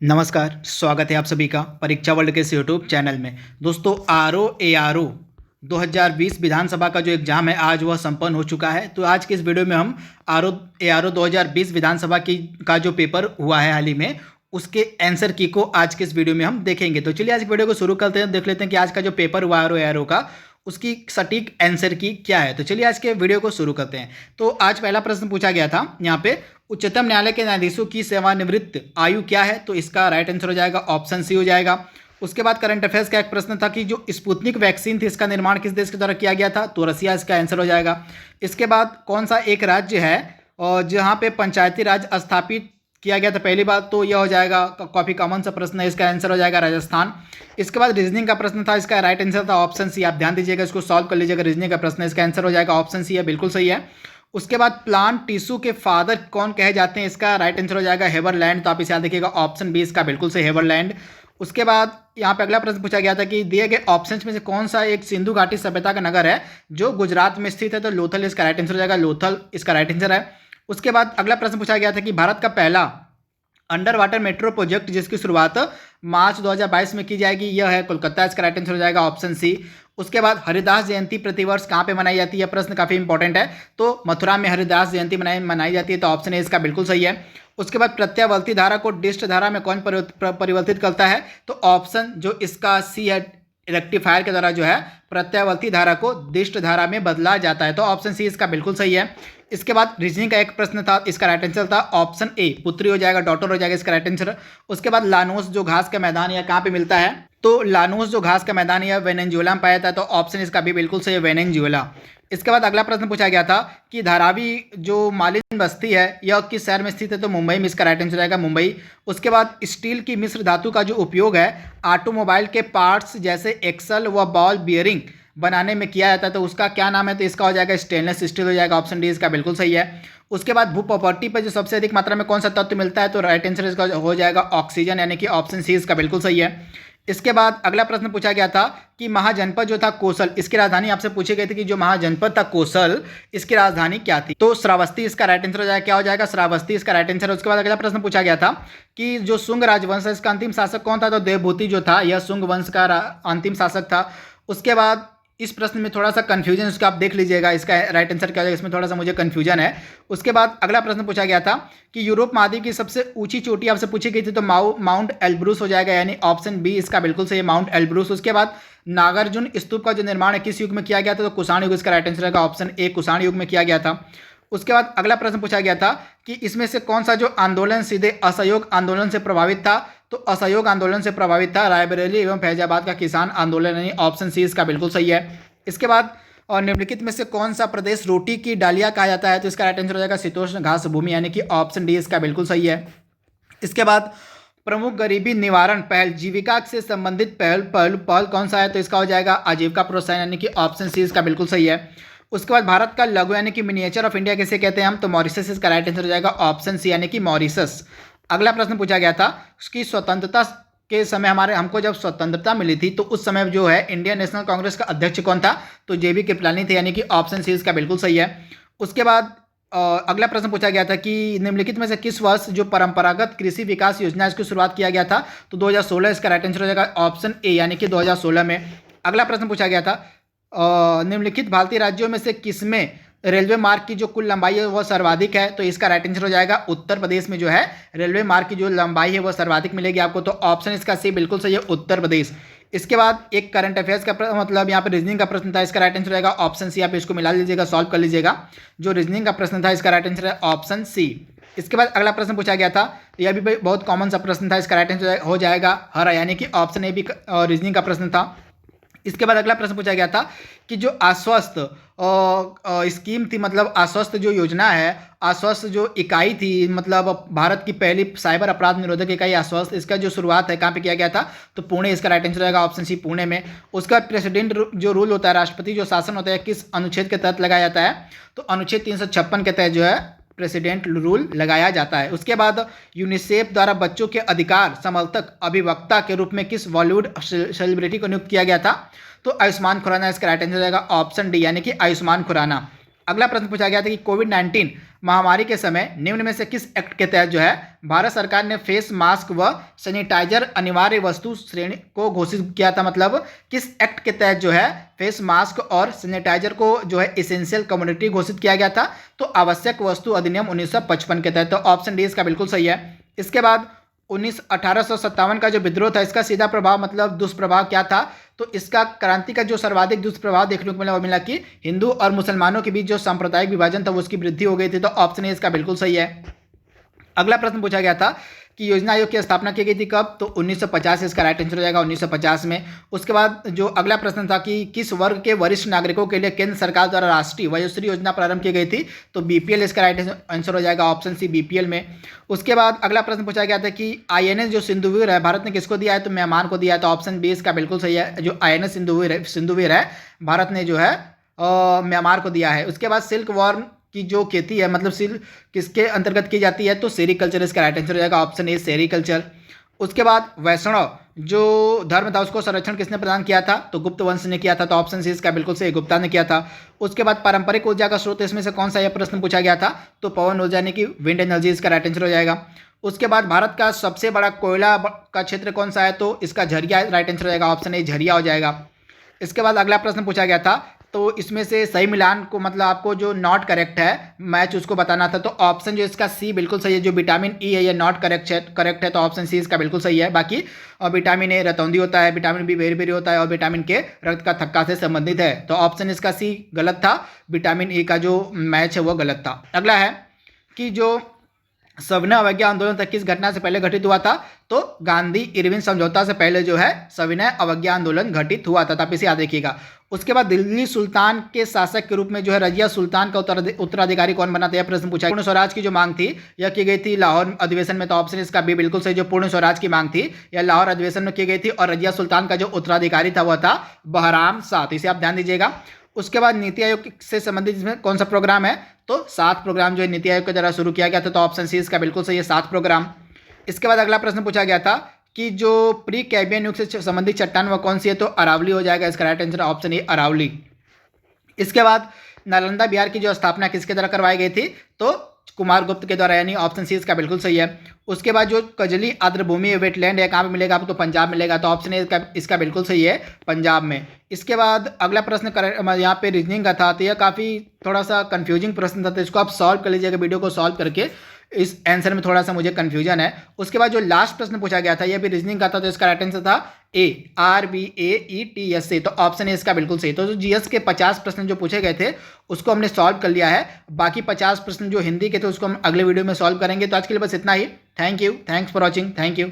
नमस्कार, स्वागत है आप सभी का परीक्षा वर्ल्ड के इस यूट्यूब चैनल में। दोस्तों, आर ओ 2020 विधानसभा का जो एग्ज़ाम है आज वह संपन्न हो चुका है। तो आज की इस वीडियो में हम आर ओ 2020 विधानसभा की का जो पेपर हुआ है हाल ही में, उसके आंसर की को आज के इस वीडियो में हम देखेंगे। तो चलिए आज की वीडियो को शुरू करते हैं, देख लेते हैं कि आज का जो पेपर हुआ आर ओ का उसकी सटीक आंसर की क्या है। तो चलिए आज के वीडियो को शुरू करते हैं। तो आज पहला प्रश्न पूछा गया था यहाँ पे, उच्चतम न्यायालय के न्यायाधीशों की सेवानिवृत्त आयु क्या है? तो इसका राइट आंसर हो जाएगा ऑप्शन सी हो जाएगा। उसके बाद करंट अफेयर्स का एक प्रश्न था कि जो स्पुतनिक वैक्सीन थी इसका निर्माण किस देश के द्वारा किया गया था? तो रसिया इसका आंसर हो जाएगा। इसके बाद कौन सा एक राज्य है और जहाँ पे पंचायती राज स्थापित किया गया था पहली बार? तो यह हो जाएगा, काफ़ी कॉमन सा प्रश्न है, इसका आंसर हो जाएगा राजस्थान। इसके बाद रीजनिंग का प्रश्न था, इसका राइट आंसर था ऑप्शन सी। आप ध्यान दीजिएगा, इसको सॉल्व कर लीजिएगा। रीजनिंग का प्रश्न है, इसका आंसर हो जाएगा ऑप्शन सी है, बिल्कुल सही है। उसके बाद प्लांट टिश्यू के फादर कौन कहे जाते हैं? इसका राइट आंसर हो जाएगा हेवरलैंड। तो आप इसे याद रखिएगा, ऑप्शन बी इसका बिल्कुल सही हेवरलैंड। उसके बाद यहाँ पे अगला प्रश्न पूछा गया था कि दिए गए ऑप्शंस में से कौन सा एक सिंधु घाटी सभ्यता का नगर है जो गुजरात में स्थित है? तो लोथल इसका राइट आंसर हो जाएगा, लोथल इसका राइट आंसर है। उसके बाद अगला प्रश्न पूछा गया था कि भारत का पहला अंडर वाटर मेट्रो प्रोजेक्ट जिसकी शुरुआत मार्च 2022 में की जाएगी, यह है कोलकाता, इसका राइट आंसर हो जाएगा ऑप्शन सी। उसके बाद हरिदास जयंती प्रतिवर्ष कहाँ पे मनाई जाती है? प्रश्न काफी इंपॉर्टेंट है। तो मथुरा में हरिदास जयंती मनाई जाती है, तो ऑप्शन ए इसका बिल्कुल सही है। उसके बाद प्रत्यावर्ती धारा को डिस्ट धारा में कौन परिवर्तित करता है? तो ऑप्शन जो इसका सी है, रेक्टिफायर के द्वारा जो है प्रत्यावर्ती धारा को दिष्ट धारा में बदला जाता है, तो ऑप्शन सी इसका बिल्कुल सही है। इसके बाद रीजनिंग का एक प्रश्न था, इसका राइट आंसर था ऑप्शन ए, पुत्री हो जाएगा, डॉटर हो जाएगा, इसका राइट आंसर। उसके बाद लानोस जो घास का मैदान या कहाँ पे मिलता है? तो लानोस जो घास का मैदान या वेनेजुएला में पाया जाता है, तो ऑप्शन इसका भी बिल्कुल सही है, वेनेजुएला। इसके बाद अगला प्रश्न पूछा गया था कि धारावी जो मालिन बस्ती है यह किस शहर में स्थित है? तो मुंबई में इसका राइट आंसर जाएगा, मुंबई। उसके बाद स्टील की मिश्र धातु का जो उपयोग है ऑटोमोबाइल के पार्ट्स जैसे एक्सल व बॉल बियरिंग बनाने में किया जाता है, तो उसका क्या नाम है? तो इसका हो जाएगा स्टेनलेस स्टील हो जाएगा, ऑप्शन डी इसका बिल्कुल सही है। उसके बाद भू प्रॉपर्टी पर जो सबसे अधिक मात्रा में कौन सा तत्व मिलता है? तो राइट आंसर इसका हो जाएगा ऑक्सीजन, यानी कि ऑप्शन सी इसका बिल्कुल सही है। इसके बाद अगला प्रश्न पूछा गया था कि महाजनपद जो था कोसल, इसकी राजधानी आपसे पूछी गई थी कि जो महाजनपद था कोसल, इसकी राजधानी क्या थी? तो श्रावस्ती इसका राइट आंसर हो जाएगा, क्या हो जाएगा? श्रावस्ती इसका राइट आंसर है। उसके बाद अगला प्रश्न पूछा गया था कि जो शुंग राजवंश है इसका अंतिम शासक कौन था? तो देवभूति जो था यह शुंग वंश का अंतिम शासक था। उसके बाद इस प्रश्न में थोड़ा सा कंफ्यूजन, उसका आप देख लीजिएगा, इसका राइट आंसर क्या हो जाएगा, इसमें थोड़ा सा मुझे कंफ्यूजन है। उसके बाद अगला प्रश्न पूछा गया था कि यूरोप महाद्वीप की सबसे ऊंची चोटी आपसे पूछी गई थी, तो माउंट एल्ब्रूस हो जाएगा, यानी ऑप्शन बी इसका बिल्कुल सही है, माउंट एल्ब्रूस। उसके बाद नागार्जुन स्तूप का जो निर्माण है किस युग में किया गया था? तो कुषाण युग, इसका राइट आंसर रहेगा ऑप्शन ए, कुषाण युग में किया गया था। उसके बाद अगला प्रश्न पूछा गया था कि इसमें से कौन सा जो आंदोलन सीधे असहयोग आंदोलन से प्रभावित था? तो असहयोग आंदोलन से प्रभावित था रायबरेली एवं फैजाबाद का किसान आंदोलन, यानी ऑप्शन सी इसका बिल्कुल सही है। इसके बाद और निम्नलिखित में से कौन सा प्रदेश रोटी की डालिया कहा जाता है? तो इसका राइट आंसर हो जाएगा शीतोष्ण घास भूमि, यानी कि ऑप्शन डी इसका बिल्कुल सही है। इसके बाद प्रमुख गरीबी निवारण पहल जीविका से संबंधित पहल कौन सा है? तो इसका हो जाएगा आजीविका प्रोत्साहन, यानी कि ऑप्शन सी इसका बिल्कुल सही है। उसके बाद भारत का लघु यानी कि मिनिएचर ऑफ इंडिया किसे कहते हैं हम? तो मॉरिशस इसका राइट आंसर हो जाएगा ऑप्शन सी, यानी कि मॉरिशस। अगला प्रश्न पूछा गया था कि स्वतंत्रता के समय हमको जब स्वतंत्रता मिली थी तो उस समय जो है इंडियन नेशनल कांग्रेस का अध्यक्ष कौन था? तो जेबी कृपलानी थे, यानी कि ऑप्शन सी इसका बिल्कुल सही है। उसके बाद अगला प्रश्न पूछा गया था कि निम्नलिखित में से किस वर्ष जो परंपरागत कृषि विकास योजना इसकी शुरुआत किया गया था? तो 2016 इसका राइट आंसर हो जाएगा ऑप्शन ए, यानी कि 2016 में। अगला प्रश्न पूछा गया था निम्नलिखित भारतीय राज्यों में से किसमें रेलवे मार्ग की जो कुल लंबाई है वह सर्वाधिक है? तो इसका राइट आंसर हो जाएगा उत्तर प्रदेश में जो है रेलवे मार्ग की जो लंबाई है वह सर्वाधिक मिलेगी आपको, तो ऑप्शन इसका सी बिल्कुल सही है, उत्तर प्रदेश। इसके बाद एक करंट अफेयर्स का मतलब यहाँ पे रीजनिंग का प्रश्न था, इसका राइट आंसर रहेगा ऑप्शन सी। आप इसको मिला लीजिएगा, सॉल्व कर लीजिएगा। जो रीजनिंग का प्रश्न था इसका राइट आंसर है ऑप्शन सी। इसके बाद अगला प्रश्न पूछा गया था, यह भी बहुत कॉमन सा प्रश्न था, इसका राइट आंसर हो जाएगा हरा, यानी कि ऑप्शन ए भी रीजनिंग का प्रश्न था। इसके बाद अगला प्रश्न पूछा गया था कि जो आश्वस्त स्कीम थी, मतलब आश्वस्त जो योजना है, आश्वस्त जो इकाई थी, मतलब भारत की पहली साइबर अपराध निरोधक इकाई आश्वस्त, इसका जो शुरुआत है कहाँ पे किया गया था? तो पुणे, इसका राइट आंसर रहेगा ऑप्शन सी, पुणे में। उसका प्रेसिडेंट जो रूल होता है, राष्ट्रपति जो शासन होता है, किस अनुच्छेद के तहत लगाया जाता है? तो अनुच्छेद 356 के तहत जो है प्रेसिडेंट रूल लगाया जाता है। उसके बाद यूनिसेफ द्वारा बच्चों के अधिकार समर्थक अभिवक्ता के रूप में किस बॉलीवुड सेलिब्रिटी को नियुक्त किया गया था? तो आयुष्मान खुराना, इसका राइट आंसर हो जाएगा ऑप्शन डी, यानी कि आयुष्मान खुराना। अगला प्रश्न पूछा गया था कि कोविड-19 महामारी के समय निम्न में से किस एक्ट के तहत जो है भारत सरकार ने फेस मास्क व सैनिटाइजर अनिवार्य वस्तु श्रेणी को घोषित किया था। मतलब किस एक्ट के तहत जो है फेस मास्क और सैनिटाइजर को जो है एसेंशियल कमोडिटी घोषित किया गया था? तो आवश्यक वस्तु अधिनियम 1955 के तहत। तो ऑप्शन डी इसका बिल्कुल सही है। इसके बाद 1857 का जो विद्रोह था, इसका सीधा प्रभाव मतलब दुष्प्रभाव क्या था? तो इसका क्रांति का जो सर्वाधिक दुष्प्रभाव देखने को मिला वो मिला कि हिंदू और मुसलमानों के बीच जो सांप्रदायिक विभाजन था वो उसकी वृद्धि हो गई थी। तो ऑप्शन ए इसका बिल्कुल सही है। अगला प्रश्न पूछा गया था कि योजना आयोग की स्थापना की गई थी कब? तो 1950 इसका राइट आंसर हो जाएगा, 1950 में। उसके बाद जो अगला प्रश्न था कि किस वर्ग के वरिष्ठ नागरिकों के लिए केंद्र सरकार द्वारा राष्ट्रीय वयोश्री योजना प्रारंभ की गई थी? तो बीपीएल इसका राइट आंसर हो जाएगा, ऑप्शन सी बीपीएल में। उसके बाद अगला प्रश्न पूछा गया था कि आईएनएस जो सिंधुवीर है भारत ने किसको दिया है? तो म्यांमार को दिया है। तो ऑप्शन बी इसका बिल्कुल सही है। जो आईएनएस सिंधुवीर है भारत ने जो है म्यांमार को दिया है। उसके बाद सिल्क वॉर्म की जो खेती है मतलब सिल्क किसके अंतर्गत की जाती है? तो सेरीकल्चर इसका राइट आंसर हो जाएगा, ऑप्शन ए सेरीकल्चर। उसके बाद वैष्णव जो धर्म था उसको संरक्षण किसने प्रदान किया था? तो गुप्त वंश ने किया था। तो ऑप्शन सी इसका बिल्कुल सही, गुप्ता ने किया था। उसके बाद पारंपरिक ऊर्जा का स्रोत इसमें से कौन सा यह प्रश्न पूछा गया था? तो पवन ऊर्जा यानी कि विंड एनर्जी इसका राइट आंसर हो जाएगा। उसके बाद भारत का सबसे बड़ा कोयला का क्षेत्र कौन सा है? तो इसका झरिया राइट आंसर हो जाएगा, ऑप्शन ए झरिया हो जाएगा। इसके बाद अगला प्रश्न पूछा गया था तो इसमें से सही मिलान को मतलब आपको जो नॉट करेक्ट है मैच उसको बताना था। तो ऑप्शन जो इसका सी बिल्कुल सही है। जो विटामिन ई है ये नॉट करेक्ट है। तो ऑप्शन सी इसका बिल्कुल सही है। बाकी विटामिन ए रतौंधी होता है, विटामिन बी बेरी बेरी होता है और विटामिन के रक्त का थक्का से संबंधित है। तो ऑप्शन इसका सी गलत था, विटामिन ए का जो मैच है वो गलत था। अगला है कि जो सविनय अवज्ञा आंदोलन तक किस घटना से पहले घटित हुआ था? तो गांधी इरविन समझौता से पहले जो है सविनय अवज्ञा आंदोलन घटित हुआ था। आप इसे याद रखिएगा। उसके बाद दिल्ली सुल्तान के शासक के रूप में जो है रजिया सुल्तान का उत्तराधिकारी कौन बना था? यह प्रश्न पूछा। पूर्ण स्वराज की जो मांग थी यह की गई थी लाहौर अधिवेशन में। तो ऑप्शन इसका बी बिल्कुल सही। जो पूर्ण स्वराज की मांग थी यह लाहौर अधिवेशन में की गई थी और रजिया सुल्तान का जो उत्तराधिकारी था वह था बहराम शाह। इसे आप ध्यान दीजिएगा। उसके बाद नीति आयोग से संबंधित इसमें कौन सा प्रोग्राम है? तो 7 प्रोग्राम जो है नीति आयोग के द्वारा शुरू किया गया था। तो ऑप्शन सी इसका बिल्कुल सही है, 7 प्रोग्राम। इसके बाद अगला प्रश्न पूछा गया था कि जो प्री कैम्ब्रियन युग से संबंधित चट्टान वह कौन सी है? तो अरावली हो जाएगा। इसका right answer option A Aravalli. इसके बाद नालंदा बिहार की जो स्थापना किसके द्वारा करवाई गई थी? तो कुमारगुप्त के द्वारा, यानी ऑप्शन सी इसका बिल्कुल सही है। उसके बाद जो कजली आर्द्रभूमि वेटलैंड है कहाँ पे मिलेगा? आपको तो पंजाब मिलेगा। तो ऑप्शन ए इसका बिल्कुल सही है, पंजाब में। इसके बाद अगला प्रश्न यहाँ पे रीजनिंग का था। तो यह काफ़ी थोड़ा सा कंफ्यूजिंग प्रश्न था, तो इसको आप सॉल्व कर लीजिएगा वीडियो को सॉल्व करके। इस आंसर में थोड़ा सा मुझे कन्फ्यूजन है। उसके बाद जो लास्ट प्रश्न पूछा गया था यह भी रीजनिंग का था। तो इसका राइट आंसर था ए RBAETS। तो ऑप्शन ए इसका बिल्कुल सही। तो जो जीएस के 50 प्रश्न जो पूछे गए थे उसको हमने सॉल्व कर लिया है। बाकी 50 प्रश्न जो हिंदी के थे उसको हम अगले वीडियो में सॉल्व करेंगे। तो आज के लिए बस इतना ही। Thank you, thanks for watching, thank you.